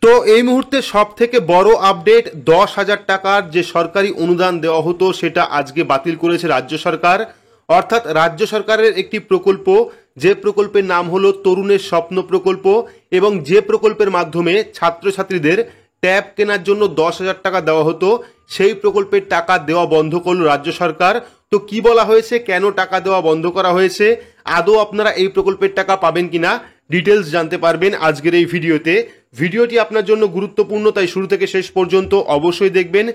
তো এই মুহূর্তে সব থেকে বড় আপডেট, 10,000 টাকার যে সরকারি অনুদান দেওয়া হতো সেটা আজকে বাতিল করেছে রাজ্য সরকার। অর্থাৎ রাজ্য সরকারের একটি প্রকল্প, যে প্রকল্পের নাম হলো তরুণের স্বপ্ন প্রকল্প, এবং যে প্রকল্পের মাধ্যমে ছাত্রছাত্রীদের ট্যাব কেনার জন্য 10,000 টাকা দেওয়া হতো, সেই প্রকল্পের টাকা দেওয়া বন্ধ করল রাজ্য সরকার। তো কি বলা হয়েছে, কেন টাকা দেওয়া বন্ধ করা হয়েছে, আদৌ আপনারা এই প্রকল্পের টাকা পাবেন কিনা, ডিটেলস জানতে পারবেন আজকের এই ভিডিওতে। ভিডিওটি আপনার জন্য গুরুত্বপূর্ণ, তাই শুরু থেকে শেষ পর্যন্ত অবশ্যই দেখবেন।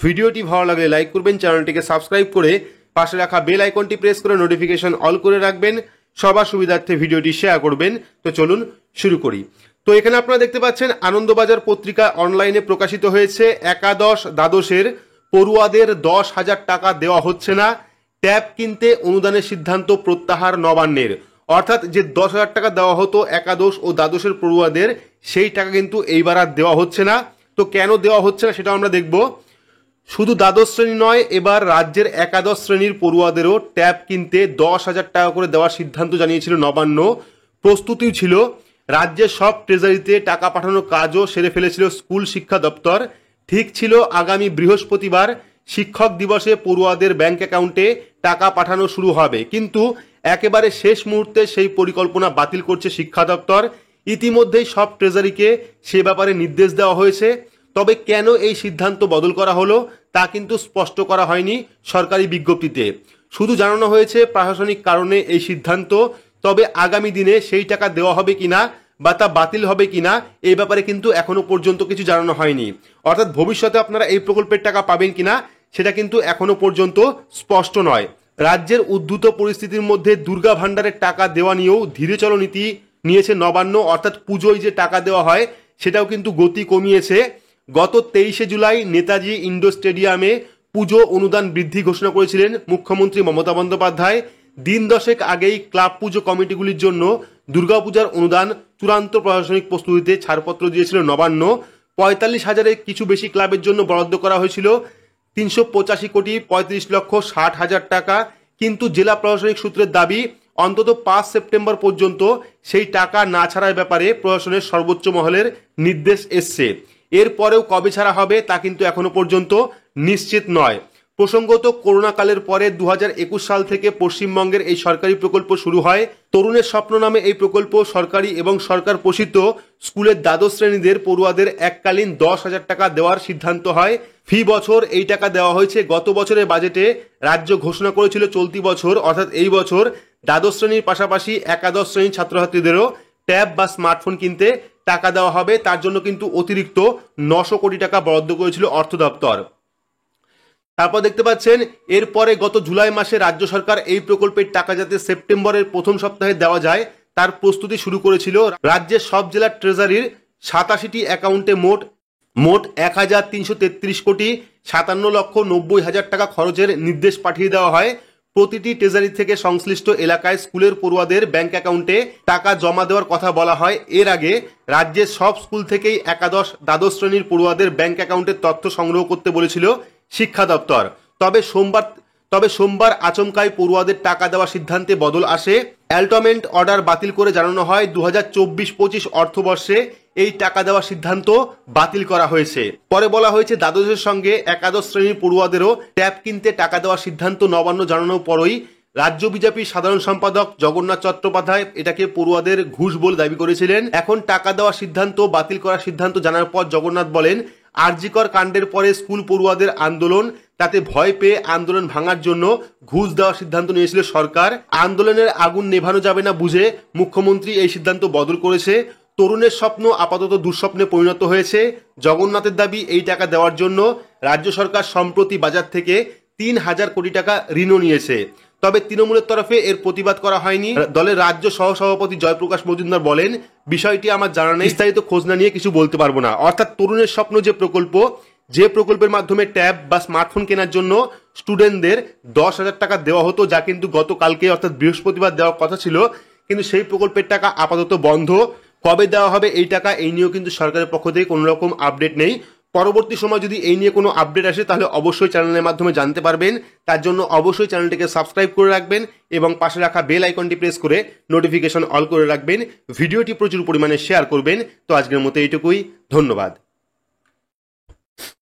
ভিডিওটি ভালো লাগলে লাইক করবেন, চ্যানেলটিকে সাবস্ক্রাইব করে পাশে রাখা বেল আইকনটি প্রেস করে নোটিফিকেশন অল করে রাখবেন, সবার সুবিধার্থে ভিডিওটি শেয়ার করবেন। তো চলুন শুরু করি। তো এখানে আপনারা দেখতে পাচ্ছেন আনন্দবাজার পত্রিকা অনলাইনে প্রকাশিত হয়েছে, একাদশ দ্বাদশের পড়ুয়াদের 10,000 টাকা দেওয়া হচ্ছে না, ট্যাব কিনতে অনুদানের সিদ্ধান্ত প্রত্যাহার নবান্নের। অর্থাৎ যে 10,000 টাকা দেওয়া হতো একাদশ ও দ্বাদশের পড়ুয়াদের, সেই টাকা কিন্তু এইবার আর দেওয়া হচ্ছে না। তো কেন দেওয়া হচ্ছে না সেটা আমরা দেখব। শুধু দ্বাদশ শ্রেণী নয়, এবার রাজ্যের একাদশ শ্রেণীর পড়ুয়াদেরও ট্যাব কিনতে 10,000 টাকা করে দেওয়ার সিদ্ধান্ত জানিয়েছিল নবান্ন। প্রস্তুতিও ছিল, রাজ্যের সব ট্রেজারিতে টাকা পাঠানোর কাজও সেরে ফেলেছিল স্কুল শিক্ষা দপ্তর। ঠিক ছিল আগামী বৃহস্পতিবার শিক্ষক দিবসে পড়ুয়াদের ব্যাংক অ্যাকাউন্টে টাকা পাঠানো শুরু হবে, কিন্তু একেবারে শেষ মুহূর্তে সেই পরিকল্পনা বাতিল করছে শিক্ষা দপ্তর। ইতিমধ্যেই সব ট্রেজারিকে সে ব্যাপারে নির্দেশ দেওয়া হয়েছে। তবে কেন এই সিদ্ধান্ত বদল করা হলো তা কিন্তু স্পষ্ট করা হয়নি সরকারি বিজ্ঞপ্তিতে। শুধু জানানো হয়েছে প্রশাসনিক কারণে এই সিদ্ধান্ত। তবে আগামী দিনে সেই টাকা দেওয়া হবে কিনা বা তা বাতিল হবে কিনা এই ব্যাপারে কিন্তু এখনো পর্যন্ত কিছু জানানো হয়নি। অর্থাৎ ভবিষ্যতে আপনারা এই প্রকল্পের টাকা পাবেন কিনা সেটা কিন্তু এখনো পর্যন্ত স্পষ্ট নয়। রাজ্যের উদ্ধৃত পরিস্থিতির মধ্যে দুর্গা ভাণ্ডারের টাকা দেওয়া নিয়েও ধীরে চলো নীতি নিয়েছে নবান্ন। অর্থাৎ পুজোয় যে টাকা দেওয়া হয় সেটাও কিন্তু গতি কমিয়েছে। গত 23শে জুলাই নেতাজি ইন্ডোর স্টেডিয়ামে পুজো অনুদান বৃদ্ধি ঘোষণা করেছিলেন মুখ্যমন্ত্রী মমতা বন্দ্যোপাধ্যায়। দিন দশেক আগেই ক্লাব পুজো কমিটিগুলির জন্য দুর্গাপূজার অনুদান চূড়ান্ত প্রশাসনিক প্রস্তুতিতে ছাড়পত্র দিয়েছিল নবান্ন। 45,000-এর কিছু বেশি ক্লাবের জন্য বরাদ্দ করা হয়েছিল 385,35,60,000 টাকা। কিন্তু জেলা প্রশাসনিক সূত্রের দাবি, অন্তত 5 সেপ্টেম্বর পর্যন্ত সেই টাকা না ছাড়ার ব্যাপারে প্রশাসনের সর্বোচ্চ মহলের নির্দেশ এসছে। এরপরেও কবে ছাড়া হবে তা কিন্তু এখনো পর্যন্ত নিশ্চিত নয়। প্রসঙ্গত, করোনাকালের পরে 2021 সাল থেকে পশ্চিমবঙ্গের এই সরকারি প্রকল্প শুরু হয়। তরুণের স্বপ্ন নামে এই প্রকল্প সরকারি এবং সরকার পোষিত স্কুলের দ্বাদশ শ্রেণীদের পড়ুয়াদের এককালীন 10,000 টাকা দেওয়ার সিদ্ধান্ত হয়। ফি বছর এই টাকা দেওয়া হয়েছে। গত বছরের বাজেটে রাজ্য ঘোষণা করেছিল চলতি বছর অর্থাৎ এই বছর দ্বাদশ শ্রেণীর পাশাপাশি একাদশ শ্রেণীর ছাত্রছাত্রীদেরও ট্যাব বা স্মার্টফোন কিনতে টাকা দেওয়া হবে। তার জন্য কিন্তু অতিরিক্ত 900 কোটি টাকা বরাদ্দ করেছিল অর্থ দপ্তর। তারপর দেখতে পাচ্ছেন, এরপরে গত জুলাই মাসে রাজ্য সরকার এই প্রকল্পের টাকা যাতে সেপ্টেম্বরের প্রথম সপ্তাহে দেওয়া যায় তার প্রস্তুতি শুরু করেছিল। রাজ্যের সব জেলার ট্রেজারির 87টি অ্যাকাউন্টে মোট 1,333 কোটি 57,90,000 টাকা খরচের নির্দেশ পাঠিয়ে দেওয়া হয়। প্রতিটি ট্রেজারি থেকে সংশ্লিষ্ট এলাকায় স্কুলের পড়ুয়াদের ব্যাংক অ্যাকাউন্টে টাকা জমা দেওয়ার কথা বলা হয়। এর আগে রাজ্যের সব স্কুল থেকেই একাদশ দ্বাদশ শ্রেণীর পড়ুয়াদের ব্যাংক অ্যাকাউন্টের তথ্য সংগ্রহ করতে বলেছিল শিক্ষা দপ্তর। তবে সোমবার আচমকাই পড়ুয়াদের টাকা দেওয়ার সিদ্ধান্তে বদল আসে। অ্যালটমেন্ট অর্ডার বাতিল করে জানানো হয় 2024-25 অর্থবর্ষে এই টাকা দেওয়ার সিদ্ধান্ত বাতিল করা হয়েছে। পরে বলা হয়েছে দ্বাদশের সঙ্গে একাদশ শ্রেণীর পড়ুয়াদেরও ট্যাব কিনতে টাকা দেওয়ার সিদ্ধান্ত নবান্ন জানানোর পরই রাজ্য বিজেপির সাধারণ সম্পাদক জগন্নাথ চট্টোপাধ্যায় এটাকে পড়ুয়াদের ঘুষ বলে দাবি করেছিলেন। এখন টাকা দেওয়ার সিদ্ধান্ত বাতিল করার সিদ্ধান্ত জানার পর জগন্নাথ বলেন, আরজিকর কাণ্ডের পরে স্কুল পড়ুয়াদের আন্দোলন, তাতে ভয় পেয়ে আন্দোলন ভাঙার জন্য ঘুষ দেওয়ার সিদ্ধান্ত নিয়েছিল সরকার। আন্দোলনের আগুন নেভানো যাবে না বুঝে মুখ্যমন্ত্রী এই সিদ্ধান্ত বদল করেছে। তরুণের স্বপ্ন আপাতত দুঃস্বপ্নে পরিণত হয়েছে। জগন্নাথের দাবি, এই টাকা দেওয়ার জন্য রাজ্য সরকার সম্প্রতি বাজার থেকে 3,000 কোটি টাকা ঋণও নিয়েছে। তবে তৃণমূলের তরফে এর প্রতিবাদ করা হয়নি। দলের রাজ্য সহসভাপতি জয়প্রকাশ মজুমদার বলেন, বিষয়টি আমার জানা নেই, বিস্তারিত খোঁজ না নিয়ে কিছু বলতে পারবো না। অর্থাৎ তরুণের স্বপ্ন যে প্রকল্পের মাধ্যমে ট্যাব বা স্মার্টফোন কেনার জন্য স্টুডেন্টদের 10,000 টাকা দেওয়া হতো, যা কিন্তু গতকালকে অর্থাৎ বৃহস্পতিবার দেওয়ার কথা ছিল, কিন্তু সেই প্রকল্পের টাকা আপাতত বন্ধ। কবে দেওয়া হবে এই টাকা, এই নিয়েও কিন্তু সরকারের পক্ষ থেকে কোনো রকম আপডেট নেই। পরবর্তী সময় যদি এই নিয়ে কোনো আপডেট আসে তাহলে অবশ্যই চ্যানেলের মাধ্যমে জানতে পারবেন। তার জন্য অবশ্যই চ্যানেলটিকে সাবস্ক্রাইব করে রাখবেন এবং পাশে রাখা বেল আইকনটি প্রেস করে নোটিফিকেশন অল করে রাখবেন। ভিডিওটি প্রচুর পরিমাণে শেয়ার করবেন। তো আজকের মতো এইটুকুই, ধন্যবাদ।